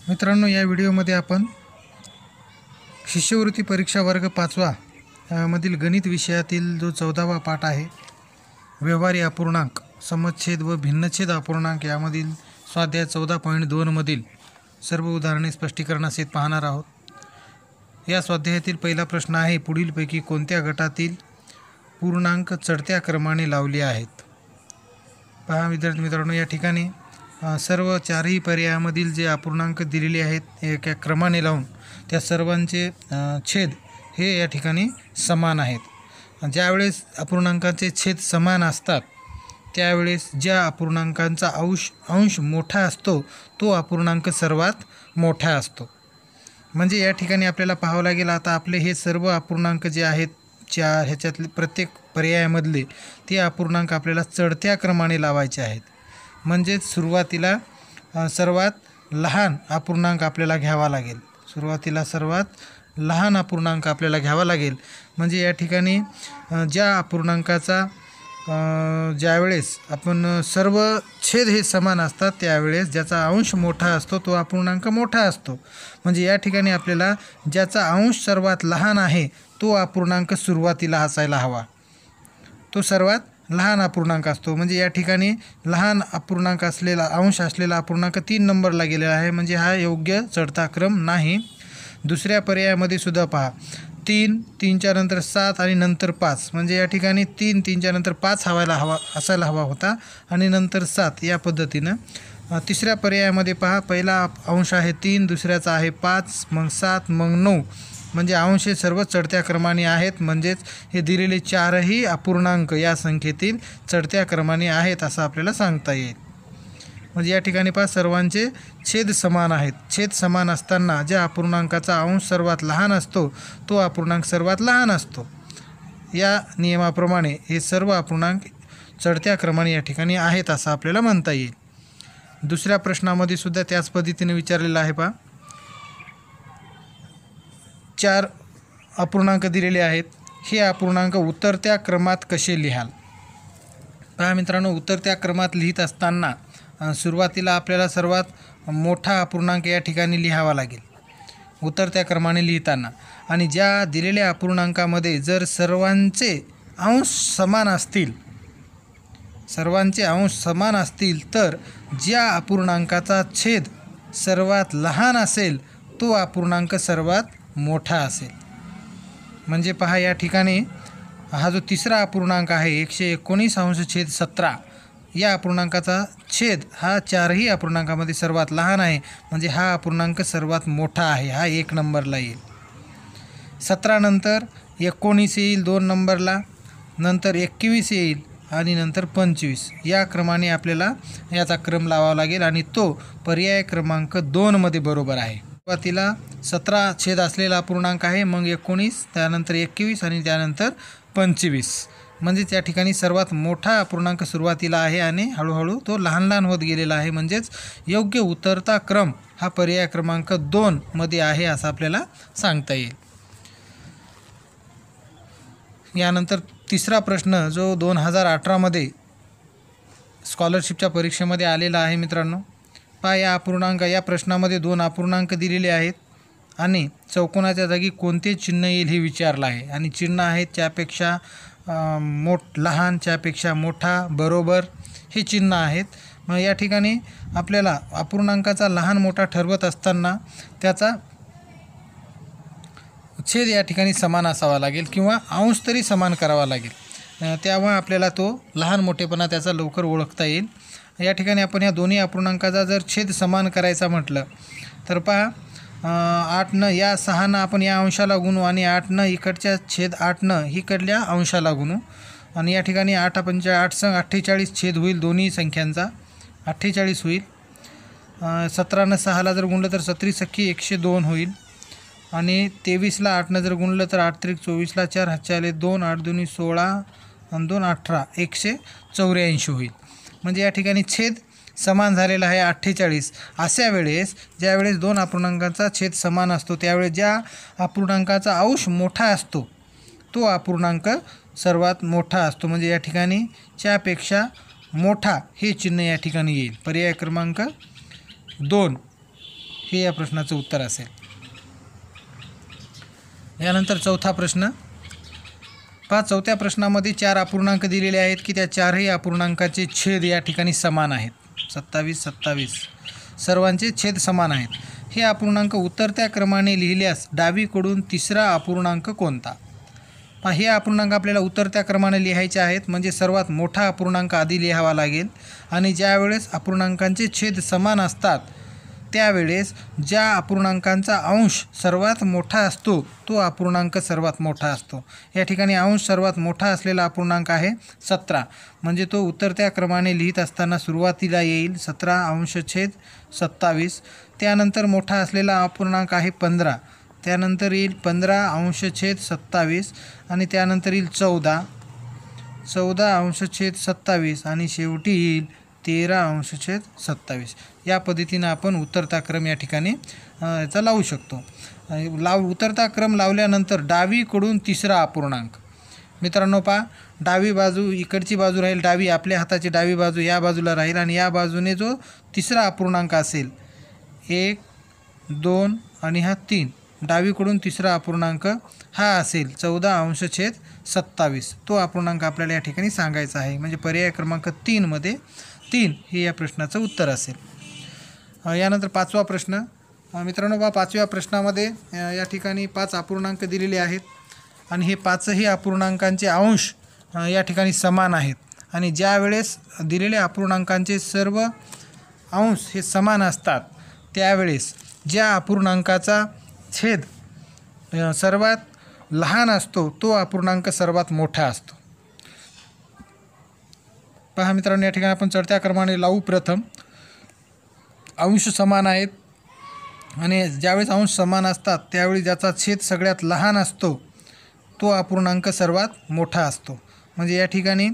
मित्रांनो, या व्हिडिओमध्ये आपण शिष्यवृत्ती परीक्षा वर्ग 5वा मधील गणित विषयातील जो 14वा पाठ आहे, व्यवहारी अपूर्णांक, समच्छेद व भिन्नच्छेद अपूर्णांक यामधील स्वाध्याय 14.2 मधील सर्व उदाहरणे स्पष्टीकरणासहित पाहणार आहोत। या स्वाध्यायातील पहिला प्रश्न आहे, पुढीलपैकी कोणत्या गटातील पूर्णांक चढत्या क्रमाने लावले आहेत? पहा विद्यार्थी मित्रांनो, या ठिकाणी सर्व चारही पर्यायामधील जे अपूर्णांक दिलेले आहेत एका क्रमाने लावून त्या सर्वांचे छेद हे या ठिकाणी समान आहेत। ज्यावेळेस अपूर्णांकांचे छेद समान असतात त्यावेळेस ज्या अपूर्णांकांचा अंश मोठा असतो तो अपूर्णांक सर्वात मोठा असतो। म्हणजे या ठिकाणी आपल्याला पाहावं लागेल, आता आपले हे सर्व अपूर्णांक जे आहेत ह्याच्यातले प्रत्येक पर्यायामधले ते अपूर्णांक आपल्याला चढत्या क्रमाने लावायचे आहेत। म्हणजेच सुरुवातीला सर्वात लहान अपूर्णांक आपल्याला घ्यावा लागेल। सुरुवातीला सर्वात लहान अपूर्णांक आपल्याला घ्यावा लागेल। म्हणजे या ठिकाणी ज्या अपूर्णांकाचा ज्यावेळेस आपण सर्व छेद हे समान असतात त्यावेळेस ज्याचा अंश मोठा असतो तो अपूर्णांक मोठा असतो। म्हणजे या ठिकाणी आपल्याला ज्याचा अंश सर्वात लहान आहे तो अपूर्णांक सुरुवातीला असायला हवा, तो सर्वात लहान अपूर्णांक असतो। म्हणजे या ठिकाणी लहान अपूर्णांक असलेला अंश असलेला अपूर्णांक 3 नंबरला गेलेला आहे, म्हणजे हा योग्य चढता क्रम नाही। दुसऱ्या पर्यायामध्ये सुद्धा पहा, 3, 3च्या नंतर 7 आणि नंतर 5, म्हणजे या ठिकाणी 3, 3च्या नंतर 5 असायला हवा होता आणि नंतर 7 या पद्धतीनं। तिसऱ्या पर्यायामध्ये पहा, पहिला अंश आहे 3, दुसऱ्याचा आहे 5, मग 7, मग 9, म्हणजे अंश हे सर्व चढत्या क्रमाने आहेत। म्हणजेच हे दिलेले चारही अपूर्णांक या संख्येतील चढत्या क्रमाने आहेत असं आपल्याला सांगता येईल। म्हणजे या ठिकाणी पहा, सर्वांचे छेद समान आहेत। छेद समान असताना ज्या अपूर्णांकाचा अंश सर्वात लहान असतो तो अपूर्णांक सर्वात लहान असतो। या नियमाप्रमाणे हे सर्व अपूर्णांक चढत्या क्रमाने या ठिकाणी आहेत असं आपल्याला म्हणता येईल। दुसऱ्या प्रश्नामध्ये सुद्धा त्याच पद्धतीने विचारलेलं आहे। पहा, 4 अपूर्णांक दिलेले आहेत, हे अपूर्णांक उतरत्या क्रमात कसे लिहाल? पहा मित्रांनो, उतरत्या क्रमात लिहित असताना सुरुवातीला आपल्याला सर्वात मोठा अपूर्णांक या ठिकाणी लिहावा लागेल उतरत्या क्रमाने लिहिताना। आणि ज्या दिलेल्या अपूर्णांकामध्ये जर सर्वांचे अंश समान असतील तर ज्या अपूर्णांकाचा छेद सर्वात लहान असेल तो अपूर्णांक सर्वात मोठा असेल। म्हणजे पहा, या ठिकाणी हा जो तिसरा अपूर्णांक आहे 119°17 या अपूर्णांकाचा छेद हा चारही अपूर्णांकामध्ये सर्वात लहान आहे, म्हणजे हा अपूर्णांक सर्वात मोठा आहे, हा 1 नंबरला येईल। 17 नंतर 19 येईल 2 नंबरला, नंतर 21 येईल आणि नंतर 25। या क्रमाने आपल्याला याचा क्रम लावावा लागेल आणि तो पर्याय क्रमांक 2 मध्ये बरोबर आहे। सुरुवातीला 17 छेद असलेला अपूर्णांक आहे, मग 19, त्यानंतर 21 आणि त्यानंतर 25। म्हणजे त्या ठिकाणी सर्वात मोठा अपूर्णांक सुरुवातीला आहे आणि हळूहळू तो लहान लहान होत गेलेला आहे। म्हणजेच योग्य उतरता क्रम हा पर्याय क्रमांक 2 मध्ये आहे असं आपल्याला सांगता येईल। यानंतर तिसरा प्रश्न जो 2018 मध्ये स्कॉलरशिपच्या परीक्षेमध्ये आलेला आहे मित्रांनो। पहा, या प्रश्नामध्ये 2 अपूर्णांक दिलेले आहेत आणि चौकोनाच्या जागी कोणते चिन्ह येईल हे विचारलं आहे। आणि चिन्ह आहेत त्यापेक्षा लहान, त्यापेक्षा मोठा, बरोबर हे चिन्ह आहेत। मग या ठिकाणी आपल्याला अपूर्णांकाचा लहान मोठा ठरवत असताना त्याचा छेद या ठिकाणी समान असावा लागेल किंवा अंश तरी समान करावा लागेल, तेव्हा आपल्याला तो लहान मोठेपणा त्याचा लवकर ओळखता येईल। या ठिकाणी आपण या दोन्ही अपूर्णांकाचा जर छेद समान करायचा म्हटलं तर पहा, 8 या 6 आपण या अंशाला गुणू आणि 8 इकडच्या छेद 8 इकडल्या अंशाला गुणू आणि या ठिकाणी 8 संग 48 छेद होईल दोन्ही संख्यांचा, 48 होईल। 17 6ला जर गुणलं तर 17 सख्खी 102 होईल आणि 23ला 8 जर गुणलं तर 8 त्रिक 24ला 4 हातचे आले 2, 8 दुनी 16 आणि 2 18, 184 होईल। म्हणजे या ठिकाणी छेद समान झालेला आहे 48। अशा वेळेस ज्यावेळेस 2 अपूर्णांकांचा छेद समान असतो त्यावेळेस ज्या अपूर्णांकाचा अंश मोठा असतो तो अपूर्णांक सर्वात मोठा असतो। म्हणजे या ठिकाणी च्यापेक्षा मोठा हे चिन्ह या ठिकाणी येईल। पर्याय क्रमांक 2 हे या प्रश्नाचं उत्तर असेल. यानंतर चौथा प्रश्न पहा. चौथ्या प्रश्नामध्ये 4 अपूर्णांक दिलेले आहेत की त्या 4ही अपूर्णांकाचे छेद या ठिकाणी समान आहेत. 27 27 सर्वांचे छेद समान आहेत. हे अपूर्णांक उतरत्या क्रमाने लिहिल्यास डावीकडून तिसरा अपूर्णांक कोणता? पहा, हे अपूर्णांक आपल्याला उतरत्या क्रमाने लिहायचे आहेत. म्हणजे सर्वात मोठा अपूर्णांक आधी लिहावा लागेल आणि ज्यावेळेस अपूर्णांकांचे छेद समान असतात त्यावेळेस ज्या अपूर्णांकांचा अंश सर्वात मोठा असतो तो अपूर्णांक सर्वात मोठा असतो. या ठिकाणी अंश सर्वात मोठा असलेला अपूर्णांक आहे 17. म्हणजे तो उतरत्या क्रमाने लिहित असताना सुरुवातीला येईल 17 अंश छेद 27. त्यानंतर मोठा असलेला अपूर्णांक आहे 15. त्यानंतर येईल 15 अंश छेद 27 आणि त्यानंतर येईल 14 अंश छेद 27 आणि शेवटी येईल 13 अंश छेद 27. या पद्धतीनं आपण उतरता क्रम या ठिकाणी याचा लावू शकतो. उतरता क्रम लावल्यानंतर डावीकडून तिसरा अपूर्णांक. मित्रांनो पहा, डावी बाजू इकडची बाजू राहील डावी, आपल्या हाताची डावी बाजू या बाजूला राहील आणि या बाजूने जो तिसरा अपूर्णांक असेल 1 2 आणि हा 3, डावीकडून तिसरा अपूर्णांक हा असेल 14 अंश छेद 27. तो अपूर्णांक आपल्याला या ठिकाणी सांगायचा आहे. म्हणजे पर्याय क्रमांक 3 मध्ये 3 हे या प्रश्नाचं उत्तर असेल. यानंतर पाचवा प्रश्न. मित्रांनो पहा, पाचव्या प्रश्नामध्ये या ठिकाणी 5 अपूर्णांक दिलेले आहेत आणि हे 5ही अपूर्णांकांचे अंश या ठिकाणी समान आहेत. आणि ज्या वेळेस दिलेल्या अपूर्णांकांचे सर्व अंश हे समान असतात त्यावेळेस ज्या अपूर्णांकाचा छेद सर्वात लहान असतो तो अपूर्णांक सर्वात मोठा असतो. पहा मित्रांनो, या ठिकाणी आपण चढत्या क्रमाने लावू. प्रथम अंश समान आहेत आणि ज्यावेळेस अंश समान असतात त्यावेळी ज्याचा छेद सगळ्यात लहान असतो तो अपूर्णांक सर्वात मोठा असतो. म्हणजे या ठिकाणी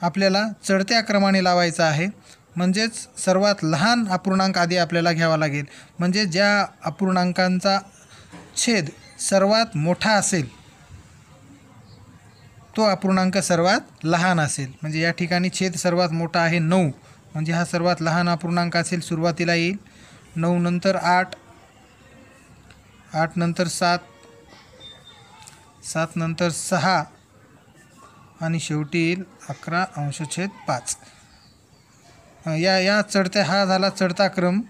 आपल्याला चढत्या क्रमाने लावायचा आहे. म्हणजेच सर्वात लहान अपूर्णांक आधी आपल्याला घ्यावा लागेल. म्हणजे ज्या अपूर्णांकांचा छेद सर्वात मोठा असेल तो अपूर्णांक सर्वात लहान असेल. म्हणजे या ठिकाणी छेद सर्वात मोठा आहे 9. म्हणजे हा सर्वात लहान अपूर्णांक असेल. सुरुवातीला येईल 9 नंतर 8 नंतर 7 नंतर 6 आणि शेवटी येईल 11 अंश छेद 5. या चढत्या हा झाला चढता क्रम.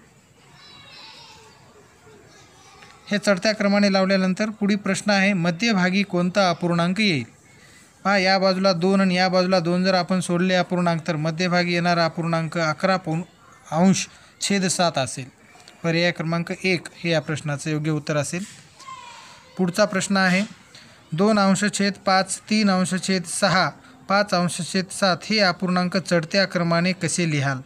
हे चढत्या क्रमाने लावल्यानंतर पुढील प्रश्न आहे मध्यभागी कोणता अपूर्णांक येईल. पहा, या बाजूला 2 आणि या बाजूला 2 जर आपण सोडले अपूर्णांक तर मध्यभागी येणारा अपूर्णांक 11 अंश छेद 7 असेल. पर्याय क्रमांक 1 हे या प्रश्नाचं योग्य उत्तर असेल. पुढचा प्रश्न आहे 2 अंश छेद 5 3 अंश छेद 6 5 अंश छेद 7 हे अपूर्णांक चढत्या क्रमाने कसे लिहाल.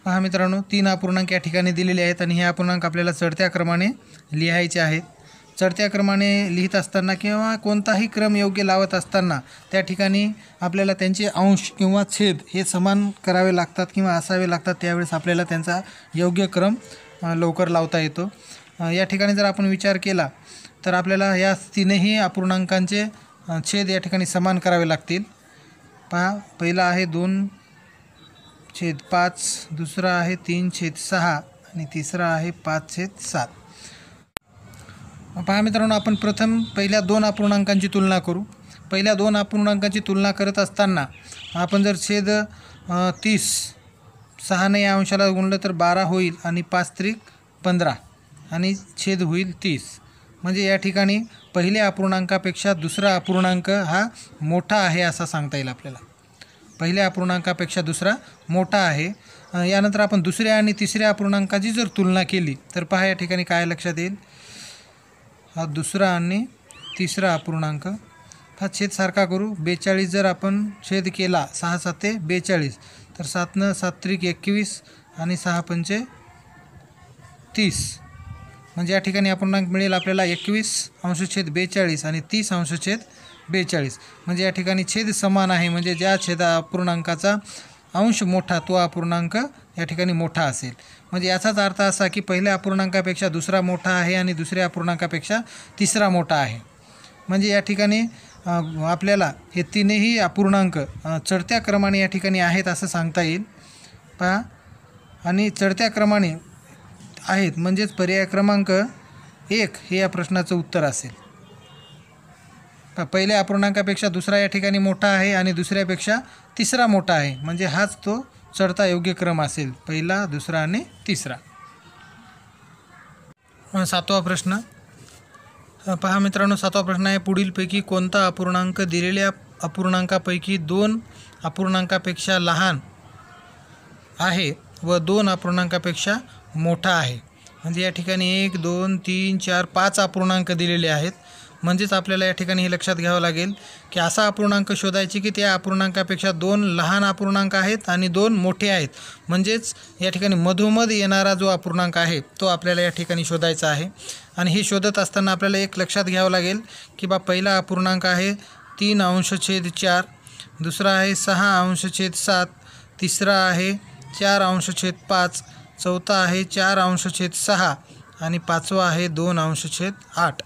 पहा मित्रांनो, 3 अपूर्णांक या ठिकाणी दिलेले आहेत आणि हे अपूर्णांक आपल्याला चढत्या क्रमाने लिहायचे आहेत. चढत्या क्रमाने लिहित असताना किंवा कोणताही क्रम योग्य लावत असताना त्या ठिकाणी आपल्याला त्यांचे अंश किंवा छेद हे समान करावे लागतात किंवा असावे लागतात. त्यावेळेस आपल्याला त्यांचा योग्य क्रम लवकर लावता येतो. या ठिकाणी जर आपण विचार केला तर आपल्याला या 3ही अपूर्णांकांचे छेद या ठिकाणी समान करावे लागतील. पहा, पहिला आहे 2/5, दुसरा आहे 3/6 आणि तिसरा आहे 5/7. पहा मित्रांनो, आपण प्रथम पहिल्या 2 अपूर्णांकांची तुलना करू. पहिल्या 2 अपूर्णांकांची तुलना करत असताना आपण जर छेद 30 6ने या अंशाला गुणलं तर 12 होईल आणि 5×3=15 आणि छेद होईल 30. म्हणजे या ठिकाणी पहिल्या अपूर्णांकापेक्षा दुसरा अपूर्णांक हा मोठा आहे असं सांगता येईल आपल्याला. पहिल्या अपूर्णांकापेक्षा दुसरा मोठा आहे. यानंतर आपण दुसऱ्या आणि तिसऱ्या अपूर्णांकाची जर तुलना केली तर पहा या ठिकाणी काय लक्षात येईल. हा दुसरा आणि तिसरा अपूर्णांक हा छेद सारखा करू. 42 जर आपण छेद केला 6 7 42 तर 7 7 21 आणि 6 30. म्हणजे या ठिकाणी अपूर्णांक मिळेल आपल्याला 21 अंश छेद 42 आणि 30 अंश छेद 42. म्हणजे या ठिकाणी छेद समान आहे. म्हणजे ज्या अपूर्णांकाचा अंश मोठा तो अपूर्णांक या ठिकाणी मोठा असेल. म्हणजे याचाच अर्थ असा की पहिल्या अपूर्णांकापेक्षा दुसरा मोठा आहे आणि दुसऱ्या अपूर्णांकापेक्षा तिसरा मोठा आहे. म्हणजे या ठिकाणी आपल्याला हे तीनही अपूर्णांक चढत्या क्रमाने या ठिकाणी आहेत असं सांगता येईल. पहा, आणि चढत्या क्रमाने आहेत म्हणजेच पर्याय क्रमांक 1 हे या प्रश्नाचं उत्तर असेल. पहिल्या अपूर्णांकापेक्षा दुसरा या ठिकाणी मोठा आहे आणि दुसऱ्यापेक्षा तिसरा मोठा आहे, म्हणजे हाच तो चढता योग्य क्रम असेल, पहिला, दुसरा आणि तिसरा. 7वा प्रश्न पहा मित्रांनो, 7वा प्रश्न आहे, पुढीलपैकी कोणता अपूर्णांक दिलेल्या अपूर्णांकापैकी 2 अपूर्णांकापेक्षा लहान आहे व 2 अपूर्णांकापेक्षा मोठा आहे. म्हणजे या ठिकाणी 1, 2, 3, 4, 5 अपूर्णांक दिलेले आहेत. म्हणजेच आपल्याला या ठिकाणी हे लक्षात घ्यावं लागेल की असा अपूर्णांक शोधायचे की त्या अपूर्णांकापेक्षा 2 लहान अपूर्णांक आहेत आणि 2 मोठे आहेत. म्हणजेच या ठिकाणी मधोमध येणारा जो अपूर्णांक आहे तो आपल्याला या ठिकाणी शोधायचा आहे. आणि हे शोधत असताना आपल्याला एक लक्षात घ्यावं लागेल की पहिला अपूर्णांक आहे 3/4, दुसरा आहे 6/7, तिसरा आहे 4/5, चौथा आहे 4/6 आणि 5वा आहे 2/8.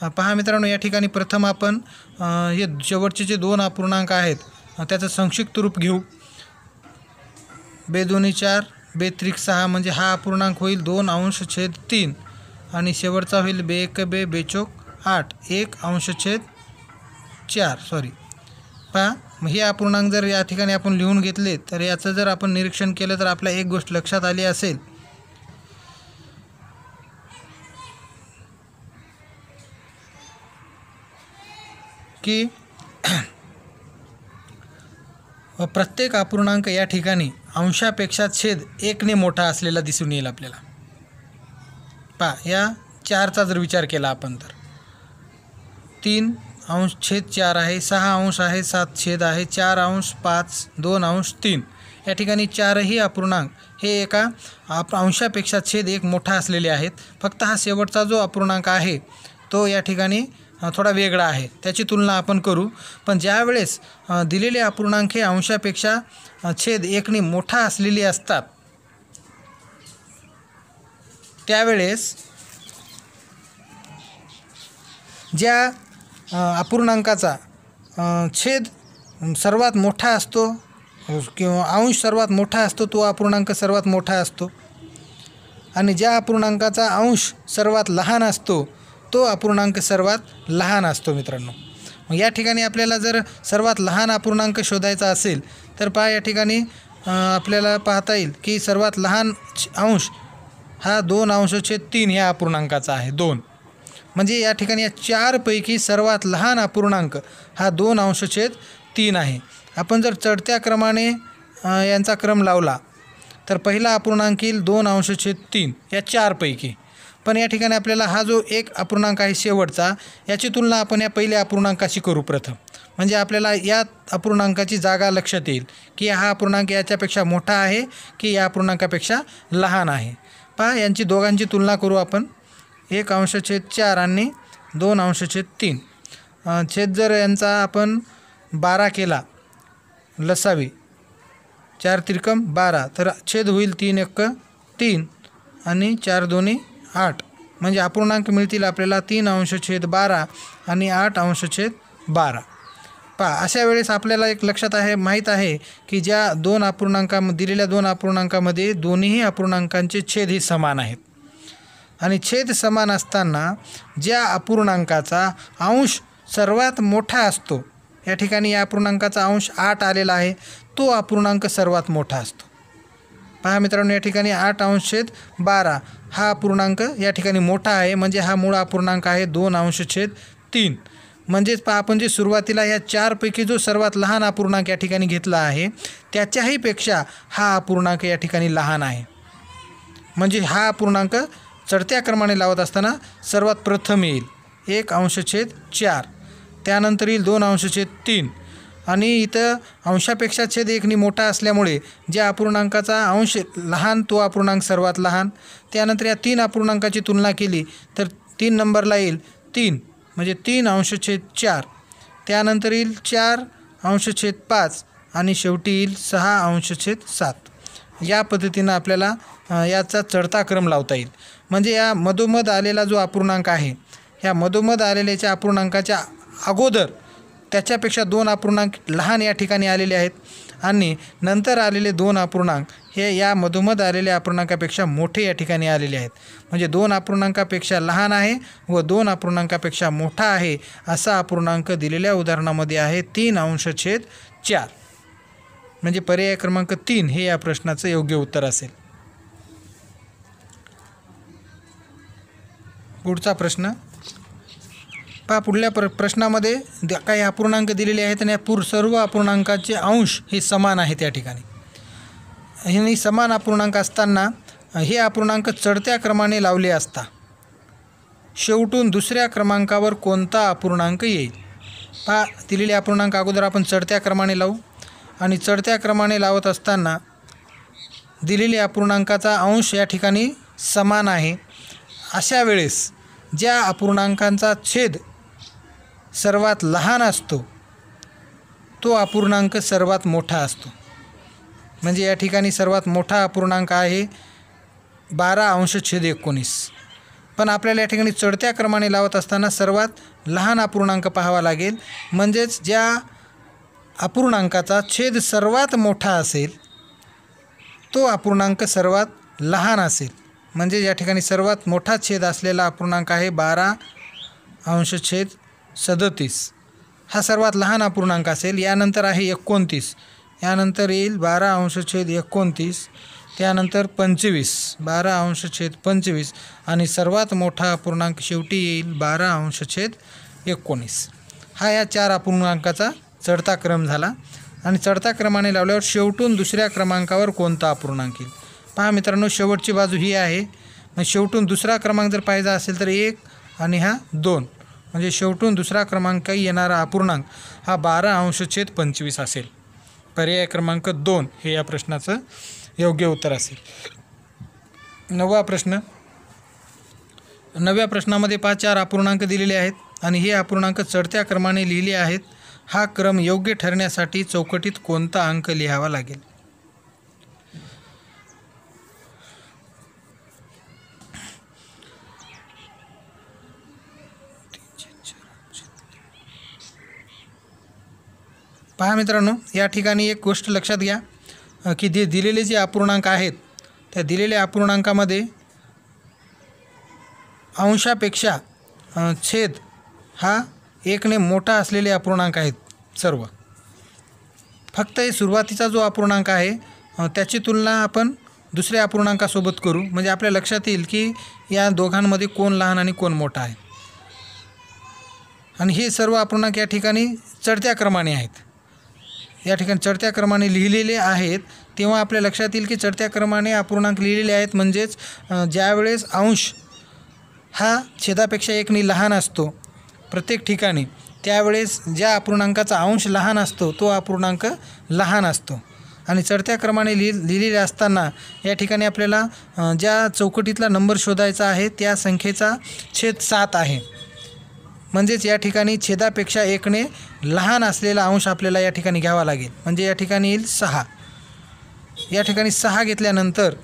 पहा मित्रांनो, या ठिकाणी प्रथम आपण हे शेवटचे जे 2 अपूर्णांक आहेत त्याचं संक्षिप्त रूप घेऊ. 2×2 4, 2×3 6, म्हणजे हा अपूर्णांक होईल 2/3 आणि शेवटचा होईल 2×1 8, 1/4. पहा, हे अपूर्णांक जर या ठिकाणी आपण लिहून घेतले तर याचं जर आपण निरीक्षण केलं तर आपल्याला एक गोष्ट लक्षात आली असेल की प्रत्येक अपूर्णांक या ठिकाणी अंशापेक्षा छेद 1ने मोठा असलेला दिसून येईल आपल्याला. पहा, या 4चा जर विचार केला आपण तर 3/4 आहे, 6 आहे, 7 आहे, 4/5, 2/3. या ठिकाणी 4ही अपूर्णांक हे एका अंशापेक्षा छेद 1 मोठा असलेले आहेत. फक्त हा शेवटचा जो अपूर्णांक आहे तो या ठिकाणी थोडा वेगळा आहे, त्याची तुलना आपण करू. पण ज्यावेळेस दिलेले अपूर्णांक हे अंशापेक्षा छेद 1ने मोठा असलेली असतात त्यावेळेस ज्या अपूर्णांकाचा छेद सर्वात मोठा असतो किंवा अंश सर्वात मोठा असतो तो अपूर्णांक सर्वात मोठा असतो आणि ज्या अपूर्णांकाचा अंश सर्वात लहान असतो तो अपूर्णांक सर्वात लहान असतो. मित्रांनो, मग या ठिकाणी आपल्याला जर सर्वात लहान अपूर्णांक शोधायचा असेल तर पहा, या ठिकाणी आपल्याला पाहता येईल की सर्वात लहान अंश हा 2/3 ह्या अपूर्णांकाचा आहे, 2. म्हणजे या ठिकाणी या 4 पैकी सर्वात लहान अपूर्णांक हा 2/3 आहे. आपण जर चढत्या क्रमाने यांचा क्रम लावला तर पहिला अपूर्णांक येईल 2/3 या 4 पैकी. पण या ठिकाणी आपल्याला हा जो एक अपूर्णांक आहे शेवटचा, याची तुलना आपण या पहिल्या अपूर्णांकाशी करू प्रथम. म्हणजे आपल्याला या अपूर्णांकाची जागा लक्षात येईल की हा अपूर्णांक याच्यापेक्षा मोठा आहे की या अपूर्णांकापेक्षा लहान आहे. पहा, यांची दोघांची तुलना करू आपण. 1/4 आणि 2/3. छेद जर यांचा आपण 12 केला, लसावी 4 त्रिकम 12, तर छेद होईल 3×1 3 आणि 4×2 8. म्हणजे अपूर्णांक मिळतील आपल्याला 3/12 आणि 8/12. पहा, अशा वेळेस आपल्याला एक लक्षात माहीत आहे की ज्या 2 दिलेल्या 2 अपूर्णांकामध्ये दोन्ही अपूर्णांकांचे छेद हे समान आहेत आणि छेद समान असताना ज्या अपूर्णांकाचा अंश सर्वात मोठा असतो, या ठिकाणी या अपूर्णांकाचा अंश 8 आलेला आहे, तो अपूर्णांक सर्वात मोठा असतो. पहा मित्रांनो, या ठिकाणी 8/12 हा अपूर्णांक या ठिकाणी मोठा आहे, म्हणजे हा मूळ अपूर्णांक आहे 2/3. म्हणजेच पहा, आपण जे सुरुवातीला ह्या 4 पैकी जो सर्वात लहान अपूर्णांक या ठिकाणी घेतला आहे त्याच्याही पेक्षा हा अपूर्णांक या ठिकाणी लहान आहे. म्हणजे हा अपूर्णांक चढत्या क्रमाने लावत असताना सर्वात प्रथम येईल 1/4, त्यानंतर येईल 2/3 आणि इथं अंशापेक्षा छेद 1ने मोठा असल्यामुळे ज्या अपूर्णांकाचा अंश लहान तो अपूर्णांक सर्वात लहान. त्यानंतर या 3 अपूर्णांकाची तुलना केली तर 3 नंबरला येईल 3, म्हणजे 3/4. त्यानंतर येईल 4/5 आणि शेवटी येईल 6/7. या पद्धतीनं आपल्याला याचा चढता क्रम लावता येईल. म्हणजे या मधोमध आलेला जो अपूर्णांक आहे, ह्या मधोमध आलेल्याच्या अपूर्णांकाच्या अगोदर त्याच्यापेक्षा 2 अपूर्णांक लहान या ठिकाणी आलेले आहेत आणि नंतर आलेले 2 अपूर्णांक हे या मधोमध आलेल्या अपूर्णांकापेक्षा मोठे या ठिकाणी आलेले आहेत. म्हणजे 2 अपूर्णांकापेक्षा लहान आहे व 2 अपूर्णांकापेक्षा मोठा आहे असा अपूर्णांक दिलेल्या उदाहरणामध्ये आहे 3/4. म्हणजे पर्याय क्रमांक 3 हे या प्रश्नाचं योग्य उत्तर असेल. पुढचा प्रश्न पहा. पुढल्या प्रश्नामध्ये काही अपूर्णांक दिलेले आहेत आणि या सर्व अपूर्णांकाचे अंश हे समान आहेत. या ठिकाणी हे समान अपूर्णांक असताना हे अपूर्णांक चढत्या क्रमाने लावले असता शेवटून दुसऱ्या क्रमांकावर कोणता अपूर्णांक येईल. पहा, दिलेले अपूर्णांक अगोदर आपण चढत्या क्रमाने लावू आणि चढत्या क्रमाने लावत असताना दिलेल्या अपूर्णांकाचा अंश या ठिकाणी समान आहे. अशा वेळेस ज्या अपूर्णांकांचा छेद सर्वात लहान असतो तो अपूर्णांक सर्वात मोठा असतो. म्हणजे या ठिकाणी सर्वात मोठा अपूर्णांक आहे 12/19. पण आपल्याला या ठिकाणी चढत्या क्रमाने लावत असताना सर्वात लहान अपूर्णांक पाहावा लागेल. म्हणजेच ज्या अपूर्णांकाचा छेद सर्वात मोठा असेल तो अपूर्णांक सर्वात लहान असेल. म्हणजे या ठिकाणी सर्वात मोठा छेद असलेला अपूर्णांक आहे 12/37. हा सर्वात लहान अपूर्णांक असेल. यानंतर आहे 29. यानंतर येईल 12/29. त्यानंतर 25, 12/25 आणि सर्वात मोठा अपूर्णांक शेवटी येईल 12/19. हा या 4 अपूर्णांकाचा चढता क्रम झाला. आणि चढता क्रमाने लावल्यावर शेवटून दुसऱ्या क्रमांकावर कोणता अपूर्णांक येईल. पहा मित्रांनो, शेवटची बाजू ही आहे. मग शेवटून दुसरा क्रमांक जर पाहिजे असेल तर 1 आणि हा 2. म्हणजे शेवटून दुसरा क्रमांक येणारा अपूर्णांक हा 12/25 असेल. पर्याय क्रमांक 2 हे या प्रश्नाचं योग्य उत्तर असेल. 9वा प्रश्न. 9व्या प्रश्नामध्ये 4 अपूर्णांक दिलेले आहेत आणि हे अपूर्णांक चढत्या क्रमाने लिहिले आहेत. हा क्रम योग्य ठरण्यासाठी चौकटीत कोणता अंक लिहावा लागेल. पहा मित्रांनो, या ठिकाणी एक गोष्ट लक्षात घ्या की दिलेले जे अपूर्णांक आहेत त्या दिलेल्या अपूर्णांकामध्ये अंशापेक्षा छेद हा 1ने मोठा असलेले अपूर्णांक आहेत सर्व. फक्त हे सुरुवातीचा जो अपूर्णांक आहे त्याची तुलना आपण दुसऱ्या अपूर्णांकासोबत करू. म्हणजे आपल्या लक्षात येईल की या दोघांमध्ये कोण लहान आणि कोण मोठा आहे. आणि हे सर्व अपूर्णांक या ठिकाणी चढत्या क्रमाने आहेत. या ठिकाणी चढत्या क्रमाने लिहिलेले आहेत. तेव्हा आपल्या लक्षात येईल की चढत्या क्रमाने अपूर्णांक लिहिलेले आहेत. म्हणजेच ज्यावेळेस अंश हा छेदापेक्षा 1ने लहान असतो प्रत्येक ठिकाणी, त्यावेळेस ज्या अपूर्णांकाचा अंश लहान असतो तो अपूर्णांक लहान असतो. आणि चढत्या क्रमाने लिहिलेले असताना या ठिकाणी आपल्याला ज्या चौकटीतला नंबर शोधायचा आहे त्या संख्येचा छेद 7 आहे. म्हणजेच या ठिकाणी छेदापेक्षा 1ने लहान असलेला अंश आपल्याला या ठिकाणी घ्यावा लागेल. म्हणजे या ठिकाणी येईल 6. या ठिकाणी 6 घेतल्यानंतर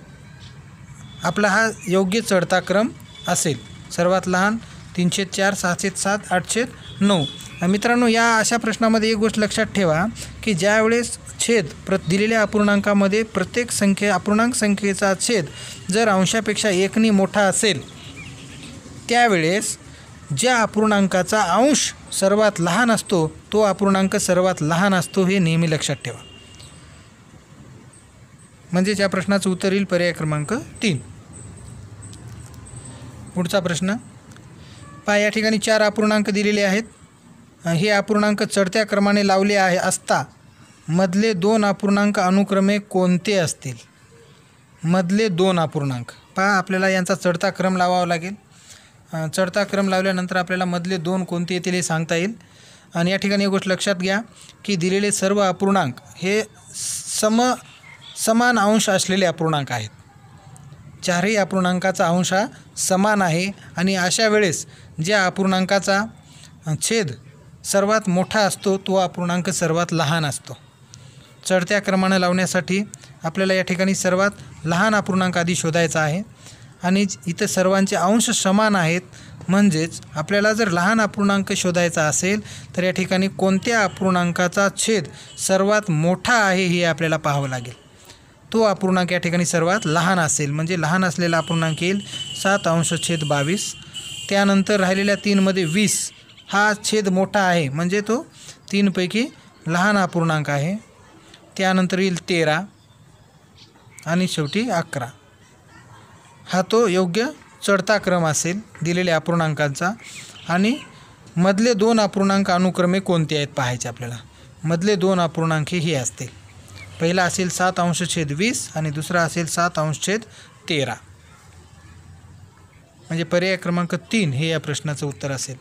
आपला हा योग्य चढता क्रम असेल. सर्वात लहान 3/4, 6/7, 8/9. मित्रांनो, या अशा प्रश्नामध्ये एक गोष्ट लक्षात ठेवा की ज्यावेळेस छेद दिलेल्या अपूर्णांकामध्ये प्रत्येक अपूर्णांक संख्येचा छेद जर अंशापेक्षा 1ने मोठा असेल त्यावेळेस ज्या अपूर्णांकाचा अंश सर्वात लहान असतो तो अपूर्णांक सर्वात लहान असतो. हे नेहमी लक्षात ठेवा. म्हणजेच या प्रश्नाचं उत्तर येईल पर्याय क्रमांक 3. पुढचा प्रश्न पहा. या ठिकाणी 4 अपूर्णांक दिलेले आहेत. हे अपूर्णांक चढत्या क्रमाने लावले आहे असता मधले 2 अपूर्णांक अनुक्रमे कोणते असतील. मधले 2 अपूर्णांक पहा, आपल्याला यांचा चढता क्रम लावावा लागेल. चढता क्रम लावल्यानंतर आपल्याला मधले 2 कोणते येतील हे सांगता येईल. आणि या ठिकाणी एक गोष्ट लक्षात घ्या की दिलेले सर्व अपूर्णांक हे समान अंश असलेले अपूर्णांक आहेत. 4ही अपूर्णांकाचा अंश हा समान आहे. आणि अशा वेळेस ज्या अपूर्णांकाचा छेद सर्वात मोठा असतो तो अपूर्णांक सर्वात लहान असतो. चढत्या क्रमाने लावण्यासाठी आपल्याला या ठिकाणी सर्वात लहान अपूर्णांक आधी शोधायचा आहे. आणि इथं सर्वांचे अंश समान आहेत. म्हणजेच आपल्याला जर लहान अपूर्णांक शोधायचा असेल तर या ठिकाणी कोणत्या अपूर्णांकाचा छेद सर्वात मोठा आहे हे आपल्याला पाहावं लागेल. तो अपूर्णांक या ठिकाणी सर्वात लहान असेल, म्हणजे लहान असलेला अपूर्णांक येईल 7/22. त्यानंतर राहिलेल्या 3मध्ये 20 हा छेद मोठा आहे, म्हणजे तो 3पैकी लहान अपूर्णांक आहे. त्यानंतर येईल 13 आणि शेवटी 11. हा तो योग्य चढता क्रम असेल दिलेल्या अपूर्णांकांचा. आणि मधले 2 अपूर्णांक अनुक्रमे कोणते आहेत पाहायचे आपल्याला. मधले 2 अपूर्णांक हे असतील. पहिला असेल 7/20 आणि दुसरा असेल 7/13. म्हणजे पर्याय क्रमांक 3 हे या प्रश्नाचं उत्तर असेल.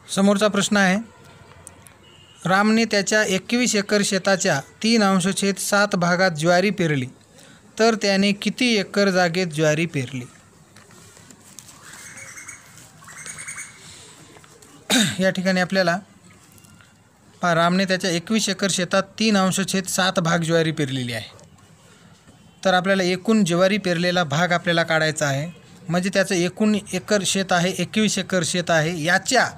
समोरचा प्रश्न आहे, रामने त्याच्या 21 एकर शेताच्या 3/7 भागात ज्वारी पेरली, तर त्याने किती एकर जागेत ज्वारी पेरली. या ठिकाणी आपल्याला रामने त्याच्या 21 एकर शेतात 3/7 भाग ज्वारी पेरलेली आहे. तर आपल्याला एकूण ज्वारी पेरलेला भाग आपल्याला काढायचा आहे. म्हणजे त्याचं एकूण एकर शेत आहे, 21 एकर शेत आहे. याच्या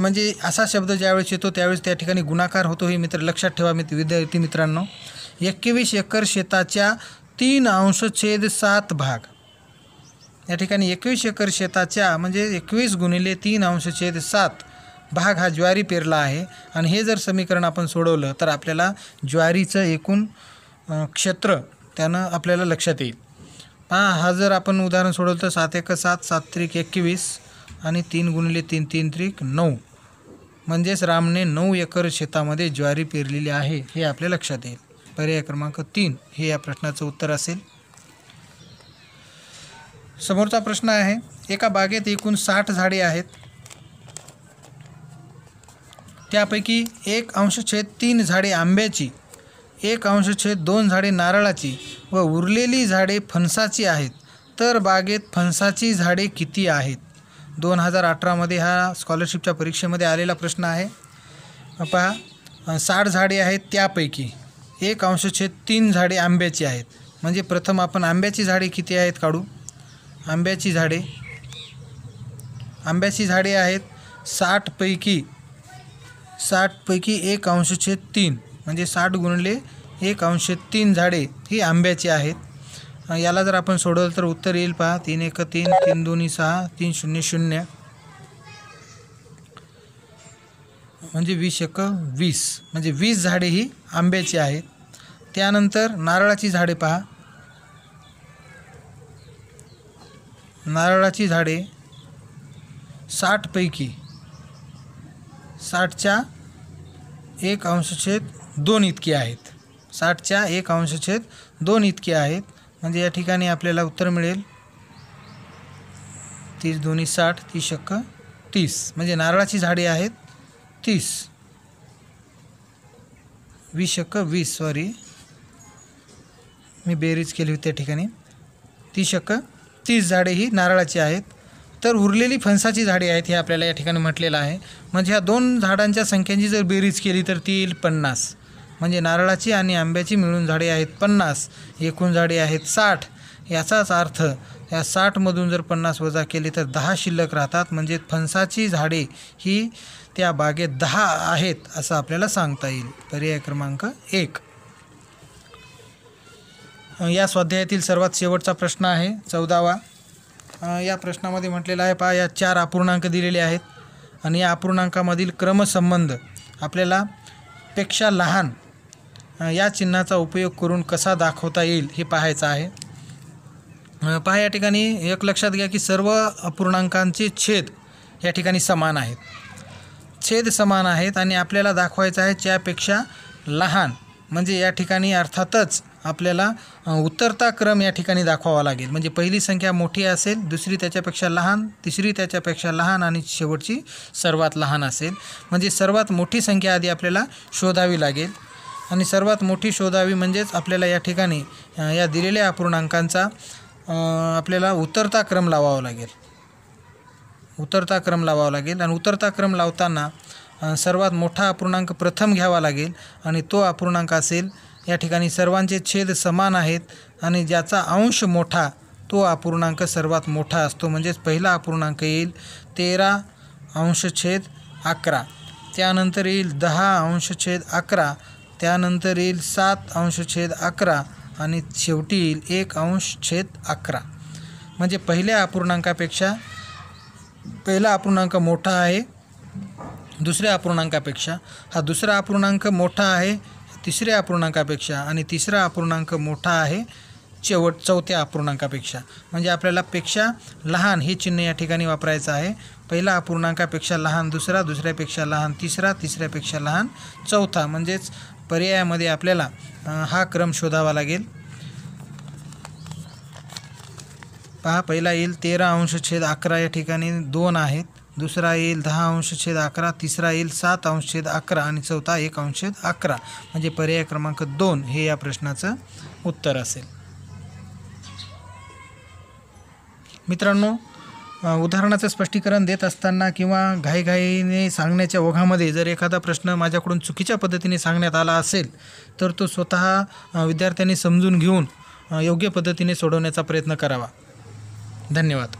म्हणजे असा शब्द ज्यावेळेस येतो त्यावेळेस त्या ठिकाणी गुणाकार होतो. हे मित्र लक्षात ठेवा विद्यार्थी मित्रांनो. 21 एकर शेताच्या 3/7 भाग. या ठिकाणी 21 एकर शेताच्या म्हणजे 21 गुणिले 3/7 भाग हा ज्वारी पेरला आहे. आणि हे जर समीकरण आपण सोडवलं तर आपल्याला ज्वारीचं एकूण क्षेत्र त्यानं आपल्याला लक्षात येईल. हा जर आपण उदाहरण सोडवलं तर 7 × 7 7 × 21 आणि 3 × 3 3 × 9. म्हणजेच रामने 9 एकर शेतामध्ये ज्वारी पेरलेली आहे हे आपल्या लक्षात येईल. पर्याय क्रमांक 3 हे या प्रश्नाचं उत्तर असेल. समोरचा प्रश्न आहे, एका बागेत एकूण 60 झाडे आहेत. त्यापैकी 1/3 झाडे आंब्याची, 1/2 झाडे नारळाची व उरलेली झाडे फणसाची आहेत. तर बागेत फणसाची झाडे किती आहेत. 2018मध्ये हा स्कॉलरशिपच्या परीक्षेमध्ये आलेला प्रश्न आहे. पहा, 60 झाडे आहेत, त्यापैकी 1/3 झाडे आंब्याची आहेत. म्हणजे प्रथम आपण आंब्याची झाडे किती आहेत काढू. आंब्याची झाडे आहेत 60पैकी 1/3 म्हणजे 60 गुणिले 1/3 झाडे ही आंब्याची आहेत. याला जर आपण सोडवलं तर उत्तर येईल. पहा, 3 × 1 3 3 2 6 3 0 0 म्हणजे 20 × 20 म्हणजे 20 झाडे ही आंब्याची आहेत. त्यानंतर नारळाची झाडे पहा, नारळाची झाडे 60पैकी 60च्या 1/2 इतकी आहेत. 60च्या 1/2 इतकी आहेत. म्हणजे या ठिकाणी आपल्याला उत्तर मिळेल 30 2 60 30 × 30 म्हणजे नारळाची झाडे आहेत 30. 20 × 20 सॉरी मी बेरीज केली होती त्या ठिकाणी. 30 × 30 झाडे ही नारळाची आहेत. तर उरलेली फणसाची झाडे आहेत हे आपल्याला या ठिकाणी म्हटलेलं आहे. म्हणजे ह्या 2 झाडांच्या संख्यांची जर बेरीज केली तर ती येईल 50. म्हणजे नारळाची आणि आंब्याची मिळून झाडे आहेत 50, एकूण झाडे आहेत 60. याचाच अर्थ या 60मधून जर 50 वजा केले तर 10 शिल्लक राहतात. म्हणजे फणसाची झाडे ही त्या बागेत 10 आहेत असं आपल्याला सांगता येईल. पर्याय क्रमांक 1. या स्वाध्यायातील सर्वात शेवटचा प्रश्न आहे 14वा. या प्रश्नामध्ये म्हटलेलं आहे, पहा, या 4 अपूर्णांक दिलेले आहेत आणि या अपूर्णांकामधील क्रमसंबंध आपल्याला पेक्षा लहान या चिन्हाचा उपयोग करून कसा दाखवता येईल हे पाहायचं आहे. पहा, या ठिकाणी एक लक्षात घ्या की सर्व अपूर्णांकांचे छेद या ठिकाणी समान आहेत. छेद समान आहेत आणि आपल्याला दाखवायचं आहे त्यापेक्षा लहान. म्हणजे या ठिकाणी अर्थातच आपल्याला उतरता क्रम या ठिकाणी दाखवावा लागेल. म्हणजे पहिली संख्या मोठी असेल, दुसरी त्याच्यापेक्षा लहान, तिसरी त्याच्यापेक्षा लहान आणि शेवटची सर्वात लहान असेल. म्हणजे सर्वात मोठी संख्या आधी आपल्याला शोधावी लागेल आणि सर्वात मोठी शोधावी म्हणजेच आपल्याला या ठिकाणी या दिलेल्या अपूर्णांकांचा आपल्याला उतरता क्रम लावावा लागेल. आणि उतरता क्रम लावताना सर्वात मोठा अपूर्णांक प्रथम घ्यावा लागेल आणि तो अपूर्णांक असेल या ठिकाणी सर्वांचे छेद समान आहेत आणि ज्याचा अंश मोठा तो अपूर्णांक सर्वात मोठा असतो. म्हणजेच पहिला अपूर्णांक येईल 13/11. त्यानंतर येईल 10/11. त्यानंतर येईल 7/11 आणि शेवटी येईल 1/11. म्हणजे पहिल्या अपूर्णांकापेक्षा पहिला अपूर्णांक मोठा आहे दुसऱ्या अपूर्णांकापेक्षा, हा दुसरा अपूर्णांक मोठा आहे तिसऱ्या अपूर्णांकापेक्षा आणि तिसरा अपूर्णांक मोठा आहे चौथ्या अपूर्णांकापेक्षा. म्हणजे आपल्याला पेक्षा लहान हे चिन्ह या ठिकाणी वापरायचं आहे. पहिला अपूर्णांकापेक्षा लहान दुसरा, दुसऱ्यापेक्षा लहान तिसरा, तिसऱ्यापेक्षा लहान चौथा. म्हणजेच पर्यायामध्ये आपल्याला हा क्रम शोधावा लागेल. पहा, पहिला येईल 13/11 या ठिकाणी 2 आहेत. दुसरा येईल 10/11, तिसरा येईल 7/11 आणि चौथा 1/11. म्हणजे पर्याय क्रमांक 2 हे या प्रश्नाचं उत्तर असेल. मित्रांनो, उदाहरणाचं स्पष्टीकरण देत असताना किंवा घाईघाईने सांगण्याच्या ओघामध्ये जर एखादा प्रश्न माझ्याकडून चुकीच्या पद्धतीने सांगण्यात आला असेल तर तो स्वतः विद्यार्थ्यांनी समजून घेऊन योग्य पद्धतीने सोडवण्याचा प्रयत्न करावा. धन्यवाद.